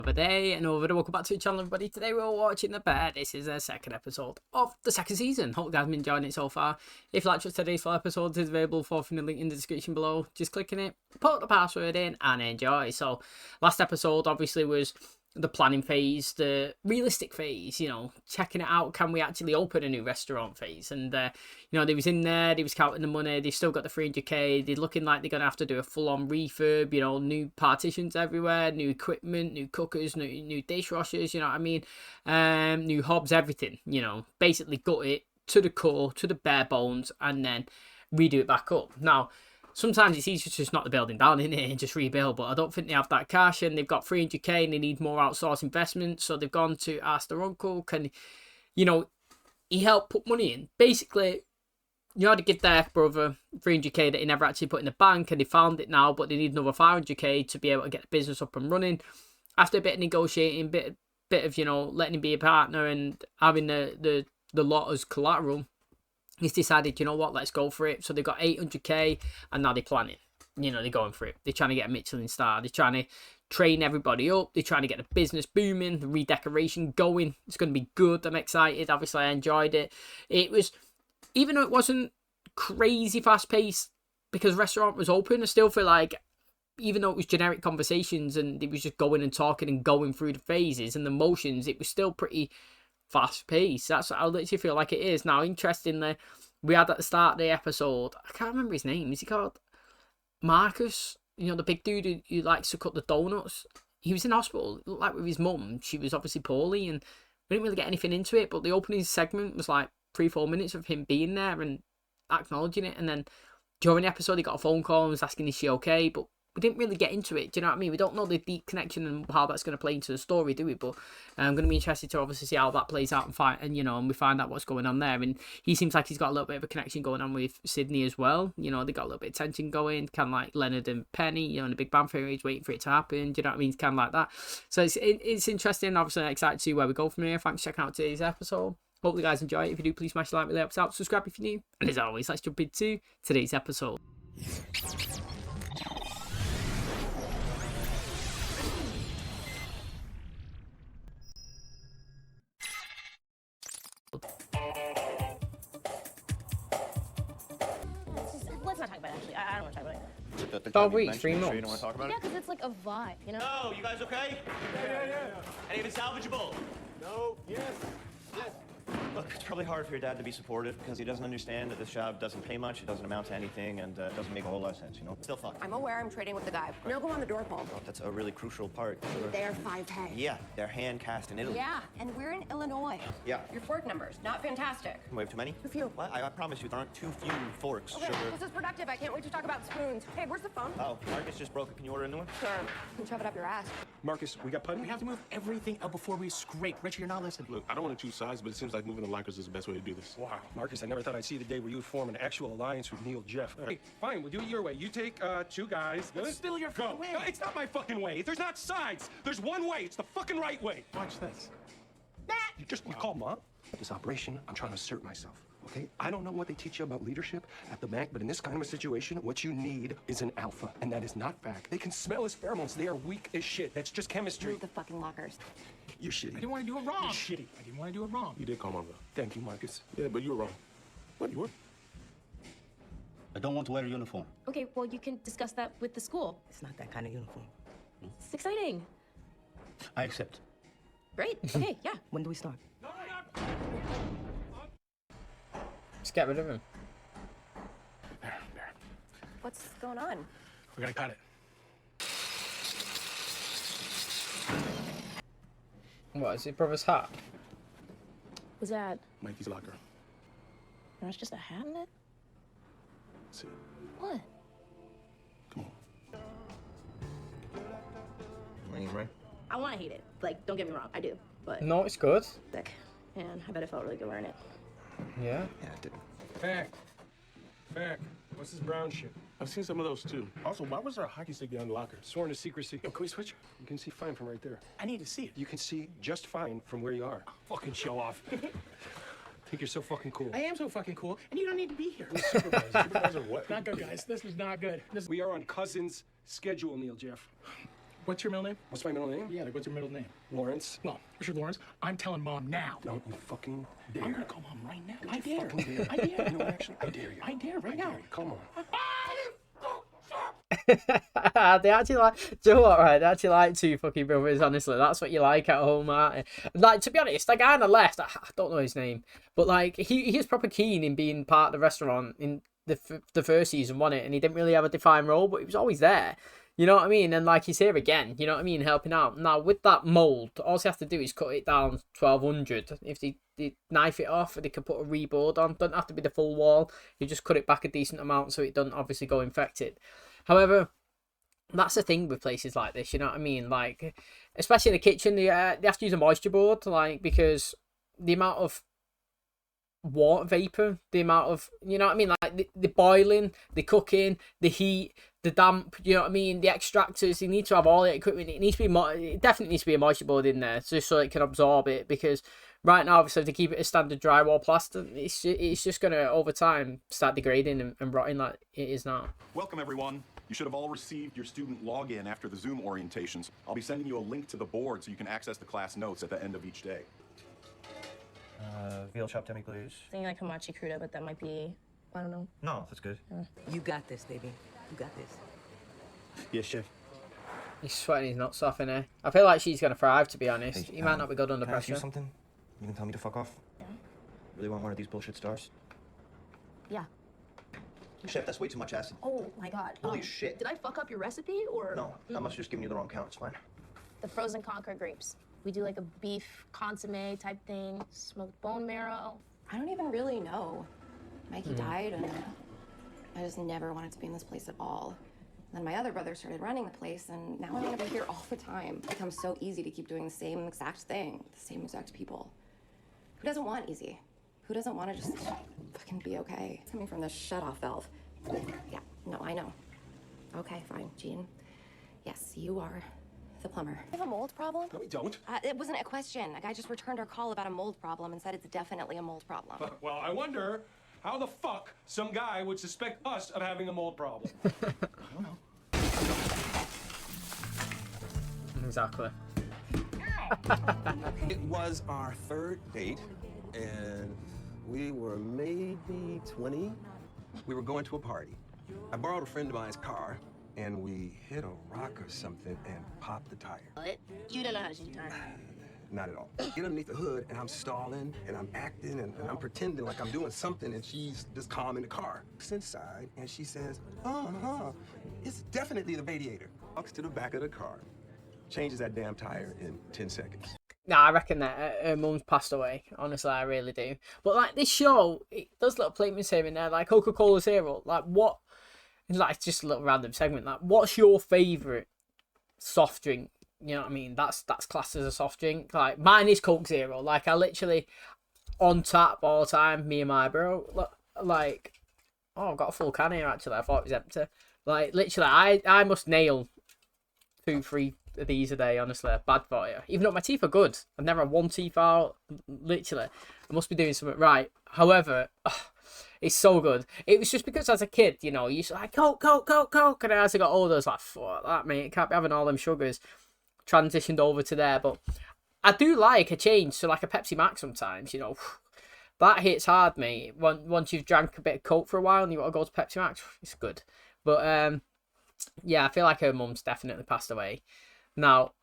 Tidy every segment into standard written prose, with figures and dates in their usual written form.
Another day, and welcome back to the channel, everybody. Today we're watching The Bear. This is the second episode of the second season. Hope you guys have been enjoying it so far. If you like today's full episode, it is available for the link in the description below. Just click on it, put the password in, and enjoy. So, last episode obviously was the planning phase, the realistic phase, you know, checking it out, can we actually open a new restaurant phase? And you know, they was in there, they was counting the money, they've still got the 300k, they're looking like they're gonna have to do a full-on refurb, you know, new partitions everywhere, new equipment, new cookers, new dishwashers, you know what I mean, new hobs, everything, you know, basically gut it to the core, to the bare bones, and then redo it back up. Now, sometimes it's easier to just knock the building down in it and just rebuild, but I don't think they have that cash, and they've got 300k and they need more outsourced investment. So they've gone to ask their uncle, can, you know, he helped put money in. Basically, you had to give their brother 300k that he never actually put in the bank, and they found it now, but they need another 500k to be able to get the business up and running. After a bit of negotiating, bit of, you know, letting him be a partner and having the lot as collateral, he's decided, you know what, let's go for it. So they've got 800k, and now they're planning. You know, they're going for it. They're trying to get a Michelin star. They're trying to train everybody up. They're trying to get the business booming, the redecoration going. It's going to be good. I'm excited. Obviously, I enjoyed it. It was, even though it wasn't crazy fast paced because the restaurant was open, I still feel like, even though it was generic conversations and it was just going and talking and going through the phases and the motions, it was still pretty fast paced. That's what I literally feel like it is. Now, interestingly, we had at the start of the episode, I can't remember his name. Is he called Marcus? You know, the big dude who likes to cut the donuts. He was in hospital, like with his mum. She was obviously poorly, and we didn't really get anything into it. But the opening segment was like 3-4 minutes of him being there and acknowledging it. And then during the episode, he got a phone call and was asking, is she okay? But we didn't really get into it. Do you know what I mean? We don't know the deep connection and how that's going to play into the story, do we? But I'm going to be interested to obviously see how that plays out and you know, and we find out what's going on there. And he seems like he's got a little bit of a connection going on with Sydney as well. You know, they got a little bit of tension going, kind of like Leonard and Penny. You know, in the Big Bang Theory, he's waiting for it to happen. Do you know what I mean? It's kind of like that. So it's interesting. Obviously, I'm excited to see where we go from here. Thanks for checking out today's episode. Hope you guys enjoy it. If you do, please smash the like, really helps out. Subscribe if you're new. And as always, let's jump into today's episode. Let's not talk about it, actually. I don't want to talk about it. 12 weeks, 3 You months. don't want to talk about Yeah, it? because it's like a vibe, you know? Oh, you guys okay? Yeah. Any of it salvageable? No, yes. Look, it's probably hard for your dad to be supportive because he doesn't understand that this job doesn't pay much, it doesn't amount to anything, and doesn't make a whole lot of sense, you know? Still fuck. I'm aware I'm trading with the guy. No go on the door poll. That's a really crucial part. They're 5K. Yeah, they're hand cast in Italy. Yeah, and we're in Illinois. Yeah. Your fork numbers, not fantastic. We have too many? Too few. What? I promise you there aren't too few forks, Okay, sugar. this is productive. I can't wait to talk about spoons. Hey, where's the phone? Oh, Marcus just broke it. Can you order a new one? Sure. You can shove it up your ass. Marcus, we got putty? We have to move everything up before we scrape. Richie, you're not listening. Look, I don't want to choose sides, but it seems like moving the lockers is the best way to do this. Wow, Marcus, I never thought I'd see the day where you would form an actual alliance with Neil Jeff. Hey, fine, we'll do it your way. You take 2 guys. Good? It's still your Go. fucking way. No, it's not my fucking way. There's not sides. There's one way. It's the fucking right way. Watch this. You call Mom? This operation, I'm trying to assert myself. Okay? I don't know what they teach you about leadership at the bank, but in this kind of a situation, what you need is an alpha, and that is not fact. They can smell his pheromones. They are weak as shit. That's just chemistry. Move the fucking lockers. You're shitty. I didn't want to do it wrong. You're shitty. I didn't want to do it wrong. You did call Mom, though. Thank you, Marcus. Yeah, but you were wrong. What, you were? I don't want to wear a uniform. Okay, well, you can discuss that with the school. It's not that kind of uniform. It's exciting. I accept. Great. Okay, yeah. When do we start? Just get rid of him. There. What's going on? We're gonna cut it. What, is his brother's hat? Was that... Mikey's locker. There's just a hat in it? See, What? come on. Right? I want to hate it. Like, don't get me wrong, I do. But, No, it's good. sick. And I bet it felt really good wearing it. Yeah. Yeah, it did. Fact. What's this brown shit? I've seen some of those, too. Also, why was there a hockey stick behind the locker? Sworn to secrecy. Yo, can we switch? You can see fine from right there. I need to see it. You can see just fine from where you are. Fucking show off. Think you're so fucking cool. I am so fucking cool, and you don't need to be here. Supervisor what? Not good, guys. This is not good. We are on Cousin's schedule, Neil Jeff. what's your middle name? What's my middle name? Yeah, like, what's your middle name? Lawrence. No, Richard Lawrence. I'm telling Mom now. Don't you fucking dare. I'm gonna call Mom right now. Don't I you dare. fucking dare. I dare. You know what, actually, I dare you. I dare right now. Come on. They actually like, do you know what, right? They actually like two fucking brothers, honestly. That's what you like at home, aren't you? Like, to be honest, the guy on the left, I don't know his name, but like, he was proper keen in being part of the restaurant in the first season, wasn't it? And he didn't really have a defined role, but he was always there. You know what I mean? And like, he's here again, you know what I mean? Helping out. Now, with that mould, all they have to do is cut it down 1200. If they knife it off, they can put a reboard on. Doesn't have to be the full wall. You just cut it back a decent amount so it doesn't obviously go infected. However, that's the thing with places like this, you know what I mean? Like, especially in the kitchen, they have to use a moisture board, like, because the amount of water vapor, the amount of, you know what I mean? Like, the boiling, the cooking, the heat, the damp, you know what I mean? The extractors, you need to have all the equipment. It needs to be, it definitely needs to be a moisture board in there, just so it can absorb it, because right now, obviously, if they keep it as standard drywall plaster, it's just going to, over time, start degrading and rotting like it is now. Welcome, everyone. You should have all received your student login after the Zoom orientations. I'll be sending you a link to the board so you can access the class notes at the end of each day. Veal chop demi, please. Thinking like hamachi cruda, but that might be, I don't know. No, that's good. You got this, baby. You got this. Yes, chef. He's sweating his nuts off in here. I feel like she's going to thrive, to be honest. Hey, he might not be good under can I ask you pressure. something? You can tell me to fuck off? Yeah. Really want one of these bullshit stars? Yeah. Chef, that's way too much acid. Oh my god. Holy shit. Did I fuck up your recipe or? No, I must have just given you the wrong count. It's fine. The frozen Concord grapes. We do like a beef consomme type thing, smoked bone marrow. I don't even really know. Mikey died, and I just never wanted to be in this place at all. Then my other brother started running the place, and now I'm gonna be here all the time. It becomes so easy to keep doing the same exact thing, the same exact people. Who doesn't want easy? Who doesn't want to just fucking be okay? It's coming from the shut-off valve. Yeah, no, I know. Okay, fine, Jean. Yes, you are the plumber. You have a mold problem? No, we don't. It wasn't a question. A guy just returned our call about a mold problem and said it's definitely a mold problem. Well, I wonder how the fuck some guy would suspect us of having a mold problem. I don't know. Exactly. It was our third date, and we were maybe 20. We were going to a party. I borrowed a friend of mine's car, and we hit a rock or something and popped the tire. What? You don't know how to shoot time. Not at all. Get underneath the hood, and I'm stalling, and I'm acting, and I'm pretending like I'm doing something, and she's just calm in the car. Looks inside, and she says, it's definitely the radiator. Walks to the back of the car, changes that damn tire in 10 seconds. Nah, I reckon that her mum's passed away. Honestly, I really do. But like this show, it does little placements here and there, like Coca-Cola Zero. Like what? Like it's just a little random segment. Like, what's your favourite soft drink? You know what I mean? That's classed as a soft drink. Like mine is Coke Zero. Like I literally on tap all the time. Me and my bro. Like, oh, I've got a full can here actually. I thought it was empty. Like literally, I must nail 2-3 of these a day. Honestly, bad for you. Even though my teeth are good, I've never had one tooth out. Literally, I must be doing something right. However, it's so good. It was just because as a kid, you know, you used to like Coke, and as I got older, I was like, fuck that, mate. Can't be having all them sugars. Transitioned over to there, but I do like a change to like a Pepsi Max sometimes. You know, that hits hard, mate. Once you've drank a bit of Coke for a while and you want to go to Pepsi Max, it's good. But yeah, I feel like her mum's definitely passed away. Now,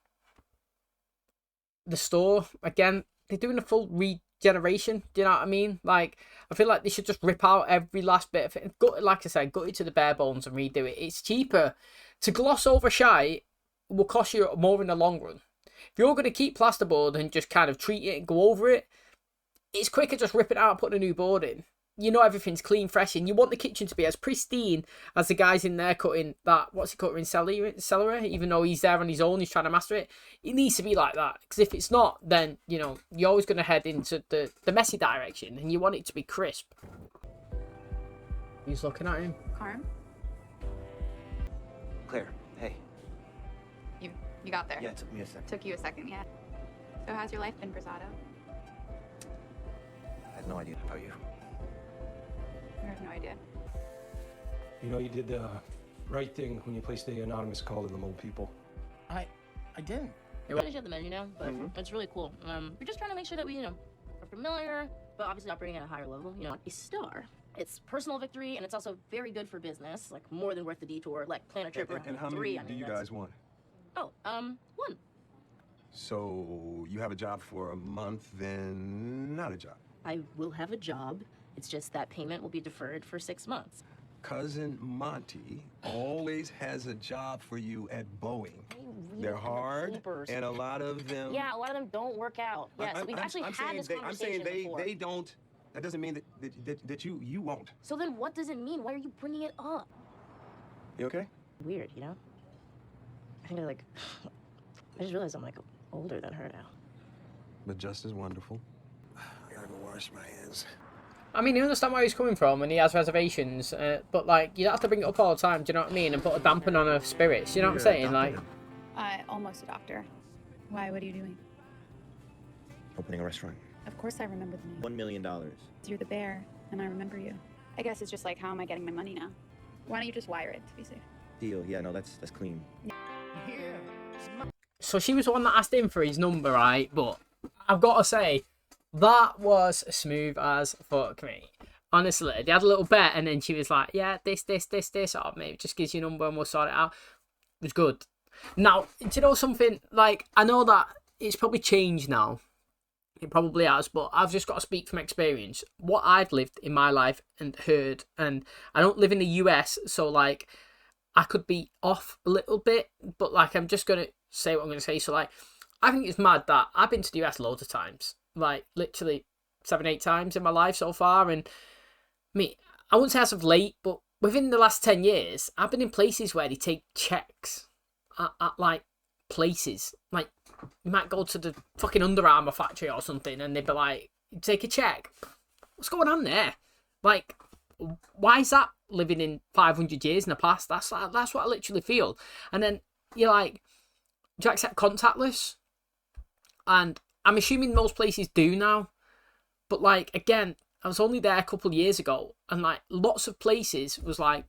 the store again, they're doing a full regeneration. Do you know what I mean? Like, I feel like they should just rip out every last bit of it. Like I said, gut it to the bare bones and redo it. It's cheaper to gloss over shite. Will cost you more in the long run. If you're going to keep plasterboard and just kind of treat it and go over it, it's quicker just rip it out and put a new board in. You know everything's clean, fresh, and you want the kitchen to be as pristine as the guys in there cutting that, what's he cutting, celery, even though he's there on his own, he's trying to master it. It needs to be like that, because if it's not, then, you know, you're always going to head into the messy direction, and you want it to be crisp. He's looking at him. Carm? Claire, hey. You got there. Yeah, it took me a second. Took you a second, yeah. So how's your life been, Brasado? I had no idea about you. I have no idea. You know, you did the right thing when you placed the anonymous call to the mole people. I didn't. Finish at the menu now, but it's really cool. We're just trying to make sure that we, are familiar, but obviously operating at a higher level. A star. It's personal victory, and it's also very good for business. Like more than worth the detour. Like plan a trip around And how 3. many do you guys want? Oh, 1. So you have a job for a month, then not a job. I will have a job. It's just that payment will be deferred for 6 months. Cousin Monty always has a job for you at Boeing. They're hard, sleepers. and a lot of them. Yeah, a lot of them don't work out. Yes, we've actually had this conversation I'm saying before. they don't. That doesn't mean that you won't. So then, what does it mean? Why are you bringing it up? You okay? Weird, I think I just realized I'm older than her now. But just as wonderful. I gotta go wash my hands. I mean, you understand where he's coming from, and he has reservations, but you don't have to bring it up all the time. Do you know what I mean? And put a dampen on her spirits. You know what I'm saying? Almost a doctor. Why? What are you doing? Opening a restaurant. Of course I remember the name. $1 million. You're the bear, and I remember you. I guess it's just like, how am I getting my money now? Why don't you just wire it to be safe? Deal. Yeah, no, that's clean. So she was the one that asked him for his number, right? But I've got to say, that was smooth as fuck, mate. Honestly, they had a little bet, and then she was like, yeah, this, or maybe just gives you a number and we'll sort it out. It was good. Now, do you know something? I know that it's probably changed now. It probably has, but I've just got to speak from experience. What I've lived in my life and heard, and I don't live in the US, so I could be off a little bit, but I'm just going to say what I'm going to say. So I think it's mad that I've been to the US loads of times, literally 7-8 times in my life so far, and I wouldn't say as of late, but within the last 10 years, I've been in places where they take checks at places. You might go to the fucking Under Armour factory or something, and they'd be like, take a check. What's going on there? Why is that living in 500 years in the past? That's what I literally feel. And then you're like, do you accept contactless? And I'm assuming most places do now. But again, I was only there a couple of years ago, and lots of places was like,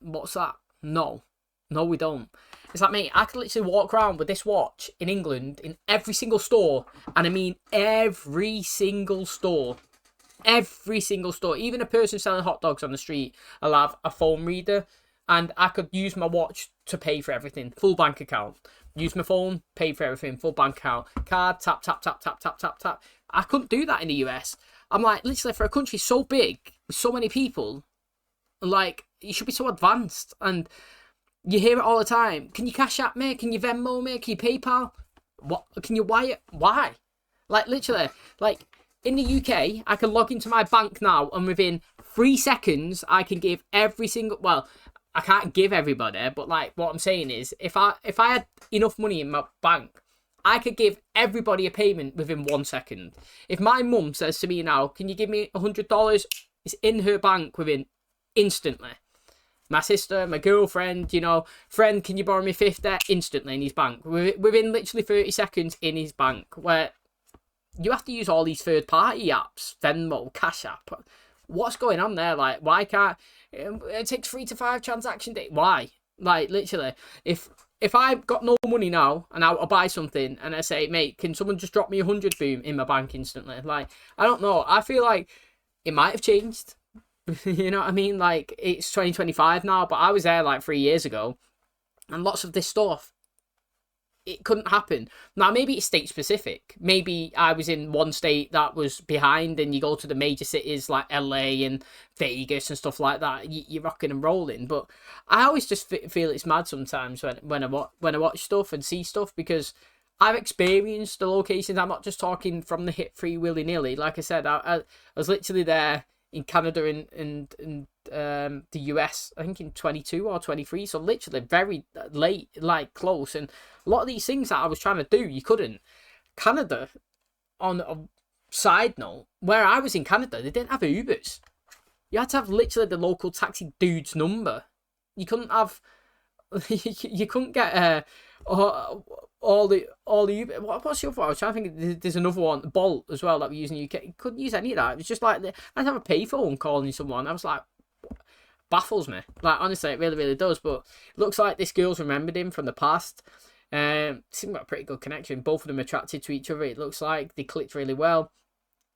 what's that? No, we don't. It's mate, I could literally walk around with this watch in England in every single store, and I mean every single store. Every single store. Even a person selling hot dogs on the street will have a phone reader, and I could use my watch to pay for everything. Full bank account. Use my phone, pay for everything. Full bank account. Card, tap, tap, tap, tap, tap, tap, tap. I couldn't do that in the US. I'm literally, for a country so big, with so many people, you should be so advanced. And you hear it all the time. Can you Cash App me? Can you Venmo me? Can you PayPal? What? Can you wire? Why? Literally, in the UK, I can log into my bank now, and within 3 seconds, I can give every single... Well, I can't give everybody, but what I'm saying is, if I had enough money in my bank, I could give everybody a payment within 1 second. If my mum says to me now, can you give me $100? It's in her bank within instantly. My sister, my girlfriend, friend, can you borrow me 50? Instantly in his bank. Within literally 30 seconds in his bank. Where you have to use all these third-party apps, Venmo, Cash App. What's going on there? Why can't... It takes 3 to 5 transaction days. Why? Literally, if I've got no money now and I'll buy something and I say, mate, can someone just drop me 100, boom, in my bank instantly? I don't know. I feel like it might have changed. You know what I mean? It's 2025 now, but I was there 3 years ago, and lots of this stuff, it couldn't happen. Now, maybe it's state specific. Maybe I was in one state that was behind, and you go to the major cities like LA and Vegas and stuff like that, you're rocking and rolling. But I always just feel it's mad sometimes when I watch stuff and see stuff, because I've experienced the locations. I'm not just talking from the hip free willy-nilly. Like I said, I was literally there in Canada and the US, I think in 22 or 23, so literally very late, close. And a lot of these things that I was trying to do, you couldn't. Canada, on a side note, where I was in Canada, they didn't have Ubers. You had to have literally the local taxi dude's number. You couldn't have... you couldn't get all the Uber. What's the other one? I was trying to think. There's another one, Bolt, as well, that we use in the UK. You couldn't use any of that. It was just I'd have a payphone calling someone. I was baffles me. Honestly, it really, really does. But it looks like this girl's remembered him from the past. Seemed like a pretty good connection. Both of them attracted to each other. It looks like they clicked really well.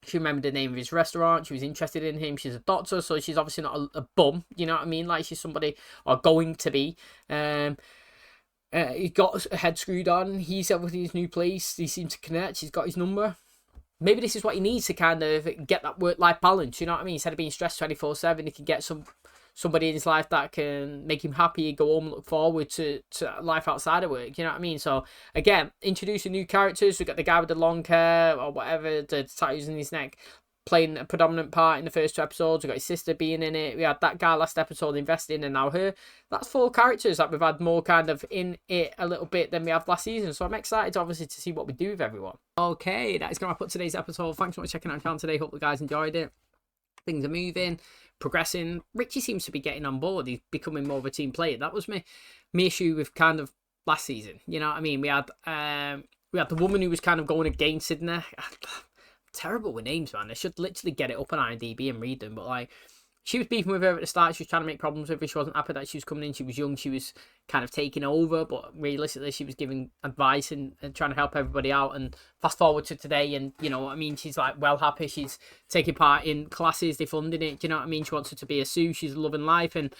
She remembered the name of his restaurant. She was interested in him. She's a doctor, so she's obviously not a bum. You know what I mean? Like, she's somebody, or going to be. He got her head screwed on. He's with his new place. He seemed to connect. She's got his number. Maybe this is what he needs to kind of get that work-life balance. You know what I mean? Instead of being stressed 24/7, he can get somebody in his life that can make him happy, go home and look forward to life outside of work. You know what I mean? So, again, introducing new characters. We've got the guy with the long hair or whatever, the tattoos in his neck, playing a predominant part in the first 2 episodes. We've got his sister being in it. We had that guy last episode investing, and now her. That's 4 characters that we've had more kind of in it a little bit than we have last season. So I'm excited, obviously, to see what we do with everyone. Okay, that is going to wrap up today's episode. Thanks so much for checking out the channel today. Hope you guys enjoyed it. Things are moving, progressing. Richie seems to be getting on board. He's becoming more of a team player. That was my issue with kind of last season. You know what I mean? We had the woman who was kind of going against Sydney. Terrible with names, man. I should literally get it up on IMDb and read them. But like, she was beefing with her at the start. She was trying to make problems with her. She wasn't happy that she was coming in. She was young. She was kind of taking over. But realistically, she was giving advice and trying to help everybody out. And fast forward to today, and you know what I mean? She's like well happy. She's taking part in classes. They're funding it. Do you know what I mean? She wants her to be a Sue. She's loving life. And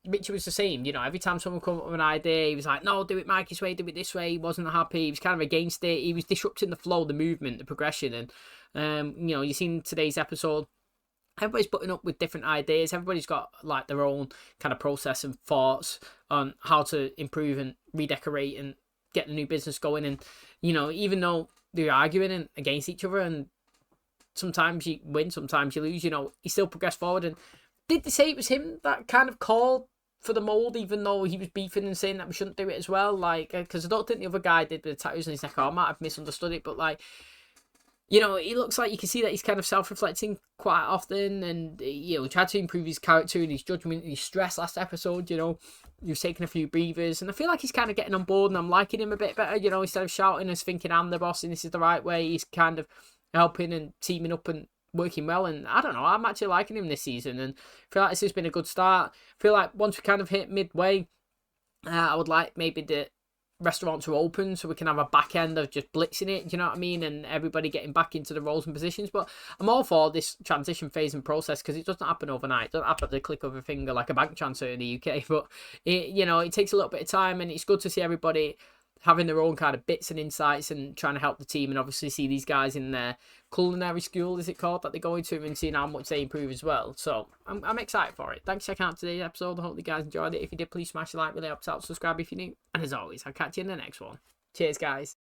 Richie was the same. You know, every time someone come up with an idea, he was like, no, do it Mikey's way, do it this way. He wasn't happy. He was kind of against it. He was disrupting the flow, the movement, the progression. And, you know, you've seen today's episode. Everybody's putting up with different ideas. Everybody's got like their own kind of process and thoughts on how to improve and redecorate and get the new business going. And, you know, even though they're arguing and against each other and sometimes you win, sometimes you lose, you know, he still progressed forward. And did they say it was him that kind of called for the mold, even though he was beefing and saying that we shouldn't do it as well? Like, because I don't think the other guy did with the tattoos on his neck. Or I might have misunderstood it, but like, you know, he looks like you can see that he's kind of self-reflecting quite often, and you know, he tried to improve his character and his judgment and his stress last episode. You know, he was taking a few breathers, and I feel like he's kind of getting on board, and I'm liking him a bit better. You know, instead of shouting and thinking I'm the boss and this is the right way, he's kind of helping and teaming up and working well. And I don't know, I'm actually liking him this season, and I feel like this has been a good start. I feel like once we kind of hit midway, I would like maybe the restaurants are open so we can have a back end of just blitzing it, do you know what I mean, and everybody getting back into the roles and positions. But I'm all for this transition phase and process because it doesn't happen overnight. It doesn't happen at the click of a finger like a bank transfer in the UK, but it, you know, it takes a little bit of time, and it's good to see everybody having their own kind of bits and insights and trying to help the team, and obviously see these guys in their culinary school, is it called, that they go into, and seeing how much they improve as well. So I'm excited for it. Thanks for checking out today's episode. I hope you guys enjoyed it. If you did, please smash the like, really helps out. Subscribe if you're new, and as always, I'll catch you in the next one. Cheers, guys.